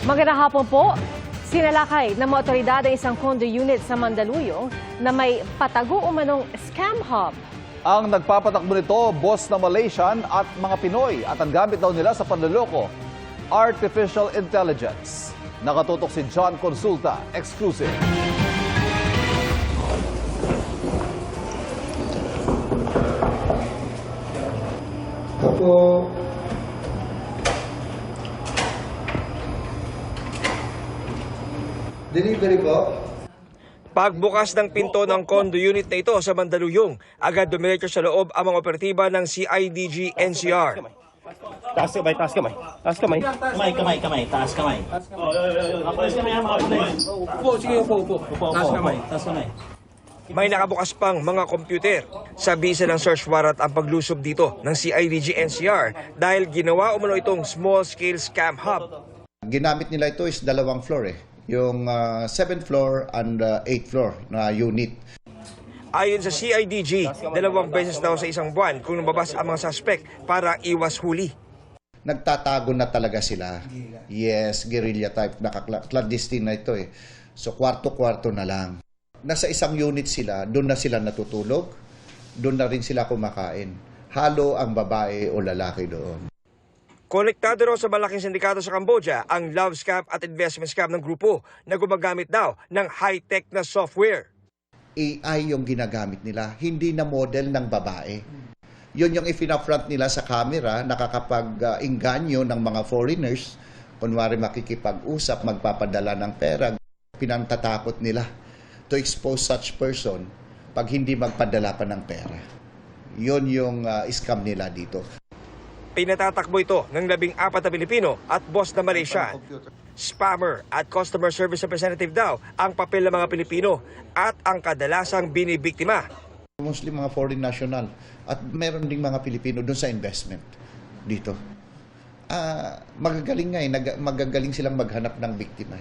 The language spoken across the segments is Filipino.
Magandang hapon po. Sinalakay ng mga otoridad ang isang condo unit sa Mandaluyong na may patago umanong scam hub. Ang nagpapatakbo nito, boss na Malaysian at mga Pinoy at ang gamit daw nila sa panloloko, artificial intelligence. Nakatutok si John Consulta, exclusive. Opo. Delivery po. Pagbukas ng pinto ng condo unit na ito sa Mandaluyong, agad dumiretso sa loob ang mga operatiba ng CIDG NCR. Taas kamay, taas kamay. Taas kamay. Kamay, taas kamay. Taas kamay. Upo, sige, upo. Taas kamay. May nakabukas pang mga computer. Sa bisa ng search warrant ang paglusob dito ng CIDG NCR dahil ginawa umano itong small-scale scam hub. Ginamit nila ito is dalawang floor Yung 7th floor and 8th floor na unit. Ayon sa CIDG, 2 beses daw sa isang buwan kung lumabas ang mga suspect para iwas huli. Nagtatago na talaga sila. Yes, guerrilla type, clandestine na ito So kwarto-kwarto na lang. Nasa isang unit sila, doon na sila natutulog, doon na rin sila kumakain. Halo ang babae o lalaki doon. Konektado raw sa malaking sindikato sa Cambodia ang love scam at investment scam ng grupo na gumagamit daw ng high-tech na software. AI yung ginagamit nila, hindi na model ng babae. Yun yung ipinafront nila sa camera, nakakapag-inganyo ng mga foreigners, kunwari makikipag-usap, magpapadala ng pera, pinantatakot nila to expose such person pag hindi magpadala pa ng pera. Yun yung scam nila dito. Pinatatakbo ito ng 14 na Pilipino at boss na Malaysian. Spammer at customer service representative daw ang papel ng mga Pilipino at ang kadalasang binibiktima. Mostly mga foreign national at meron ding mga Pilipino doon sa investment dito. Magagaling magagaling silang maghanap ng biktima.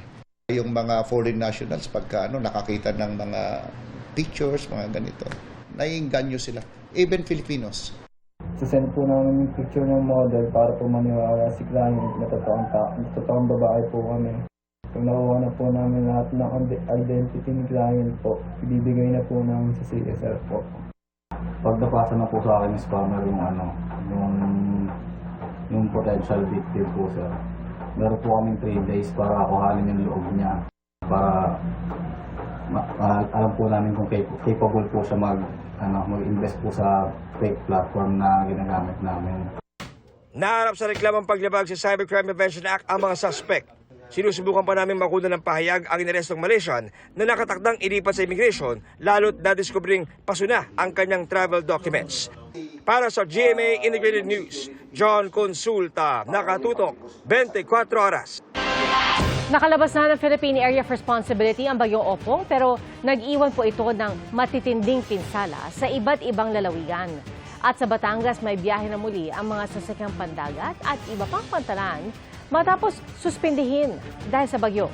Yung mga foreign nationals pagka nakakita ng mga pictures, mga ganito, naiinganyo sila. Even Filipinos. Sasend po namin yung picture ng model para po maniwala si client na totoong babae po kami. Kung nakuha na po namin lahat ng identity ni client po, ibibigay na po namin sa CSR po. Pag napasa na po sa akin ng scammer yung potential victim po sir, meron po kaming 3 days para kuhanin yung loob niya para alam po namin kung capable po siya mag-invest po sa fake platform na ginagamit namin. Naharap sa reklamang paglabag sa Cybercrime Prevention Act ang mga suspect. Sinusubukan pa namin makuna ng pahayag ang inarestong Malaysian na nakatakdang ilipat sa immigration lalo't na-discovering pasuna ang kanyang travel documents. Para sa GMA Integrated News, John Consulta, nakatutok 24 oras. Nakalabas na ng Philippine Area of Responsibility ang bagyong Opong pero nag-iwan po ito ng matitinding pinsala sa iba't ibang lalawigan. At sa Batangas may biyahe na muli ang mga sasakyang pandagat at iba pang pantalan matapos suspindihin dahil sa bagyo.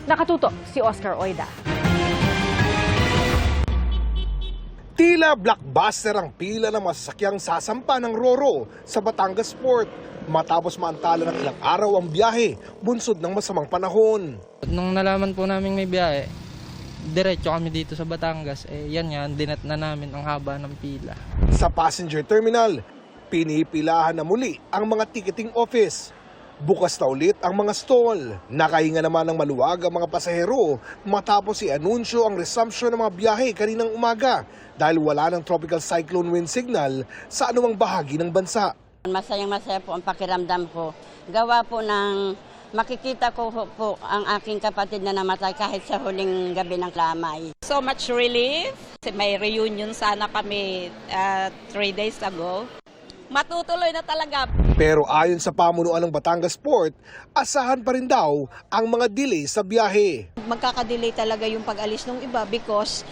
Nakatutok si Oscar Oida. Tila blockbuster ang pila ng masasakyang sasampa ng Roro sa Batangas Port matapos maantala ng ilang araw ang biyahe bunsod ng masamang panahon. Nung nalaman po namin may biyahe, diretso kami dito sa Batangas. Yan nga, dinat na namin ang haba ng pila. Sa passenger terminal, pinipilahan na muli ang mga ticketing office. Bukas na ulit ang mga stall. Nakahinga naman ng maluwag ang mga pasahero matapos i-anunsyo ang resumption ng mga biyahe kaninang umaga dahil wala ng tropical cyclone wind signal sa anumang bahagi ng bansa. Masayang-masaya po ang pakiramdam ko. Gawa po ng makikita ko po ang aking kapatid na namatay kahit sa huling gabi ng lamay. So much relief. May reunion sana kami 3 days ago. Matutuloy na talaga. Pero ayon sa pamunuan ng Batangas Port, asahan pa rin daw ang mga delay sa biyahe. Magkakadelay talaga yung pag-alis ng iba because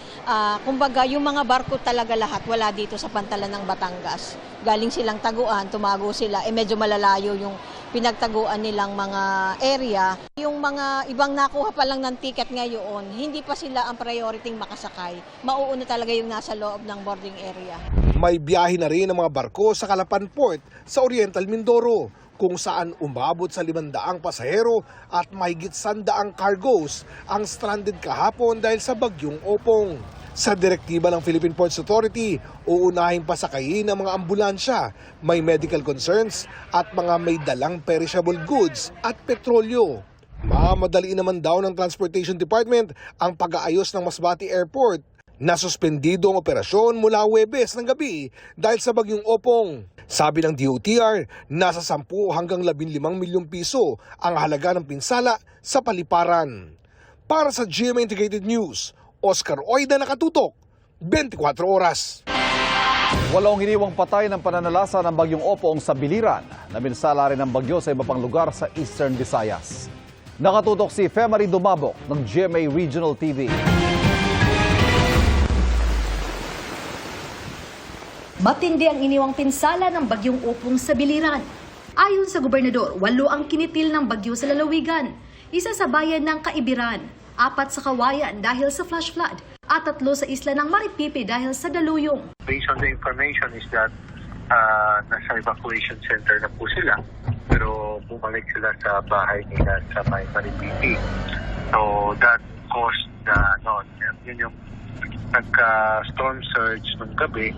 kumbaga yung mga barko talaga lahat wala dito sa pantalan ng Batangas. Galing silang taguan, tumago sila, medyo malalayo yung pinagtaguan nilang mga area. Yung mga ibang nakuha pa lang ng ticket ngayon, hindi pa sila ang priority makasakay. Mauuna talaga yung nasa loob ng boarding area. May biyahe na rin ang mga barko sa Calapan Port sa Oriental Mindoro kung saan umabot sa 500 pasahero at mahigit 100 cargoes ang stranded kahapon dahil sa bagyong Opong. Sa direktiba ng Philippine Ports Authority, uunahin pasakayin ang mga ambulansya, may medical concerns at mga may dalang perishable goods at petrolyo. Mamadali naman daw ng Transportation Department ang pag-aayos ng Masbate Airport. Nasuspendido ang operasyon mula Huwebes ng gabi dahil sa bagyong Opong. Sabi ng DOTR, nasa 10 hanggang 15 milyong piso ang halaga ng pinsala sa paliparan. Para sa GMA Integrated News, Oscar Oida, nakatutok, 24 oras. Walong iniwang patay ng pananalasa ng bagyong Opong sa Biliran. Naminsala rin ang bagyo sa iba pang lugar sa Eastern Visayas. Nakatutok si Femari Dumabok ng GMA Regional TV. Matindi ang iniwang pinsala ng bagyong Opong sa Biliran. Ayon sa gobernador, 8 ang kinitil ng bagyo sa lalawigan. 1 sa bayan ng Kaibiran, 4 sa Kawayan dahil sa flash flood, at 3 sa isla ng Maripipi dahil sa daluyong. Based on the information is that nasa evacuation center na po sila, pero bumalik sila sa bahay nila sa may Maripipi. So that caused yun yung nagka-storm surge nung gabi,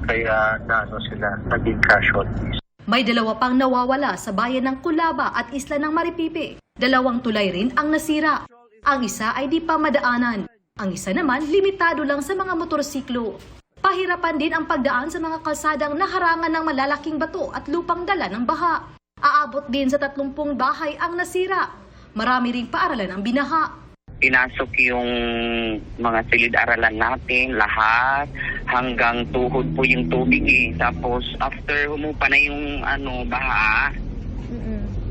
kaya sila naging casualties. May 2 pang nawawala sa bayan ng Kulaba at isla ng Maripipi. 2 tulay rin ang nasira. Ang isa ay di pa madaanan. Ang isa naman, limitado lang sa mga motorsiklo. Pahirapan din ang pagdaan sa mga kalsadang naharangan ng malalaking bato at lupang dala ng baha. Aabot din sa 30 bahay ang nasira. Marami ring paaralan ang binaha. Pinasok yung mga silid-aralan natin, lahat, hanggang tuhod po yung tubig eh. Tapos after humupa na yung baha,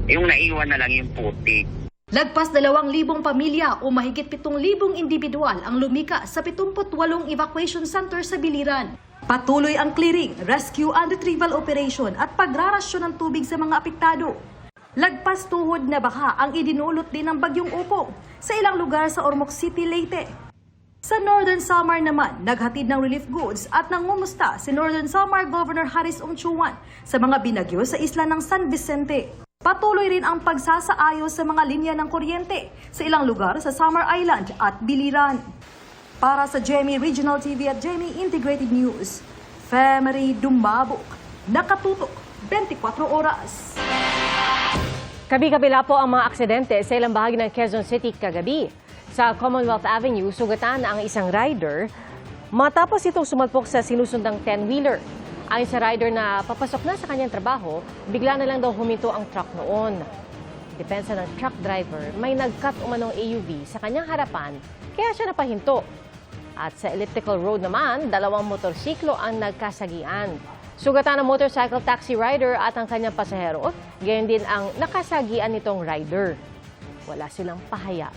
yung naiwan na lang yung putik. Lagpas 2,000 pamilya o mahigit 7,000 individual ang lumika sa 78 evacuation center sa Biliran. Patuloy ang clearing, rescue and retrieval operation at pagrarasyon ng tubig sa mga apektado. Lagpas tuhod na baha ang idinulot din ng bagyong Opong sa ilang lugar sa Ormoc City, Leyte. Sa Northern Samar naman, naghatid ng relief goods at nangumusta si Northern Samar Governor Haris Ontiuan sa mga binagyo sa isla ng San Vicente. Patuloy rin ang pagsasaayos sa mga linya ng kuryente sa ilang lugar sa Samar Island at Biliran. Para sa GMA Regional TV at GMA Integrated News, Femari Dumabok, nakatutok 24 oras. Kabi-kabila po ang mga aksidente sa ilang bahagi ng Quezon City kagabi. Sa Commonwealth Avenue, sugatan ang isang rider matapos itong sumalpok sa sinusundang 10-wheeler. Ayon sa rider na papasok na sa kanyang trabaho, bigla na lang daw huminto ang truck noon. Depensa ng truck driver, may nag-cut umanong AUV sa kanyang harapan, kaya siya napahinto. At sa elliptical road naman, 2 motorsiklo ang nagkasagian. Sugatan ng motorcycle taxi rider at ang kanyang pasahero, gayon din ang nakasagian nitong rider. Wala silang pahayag.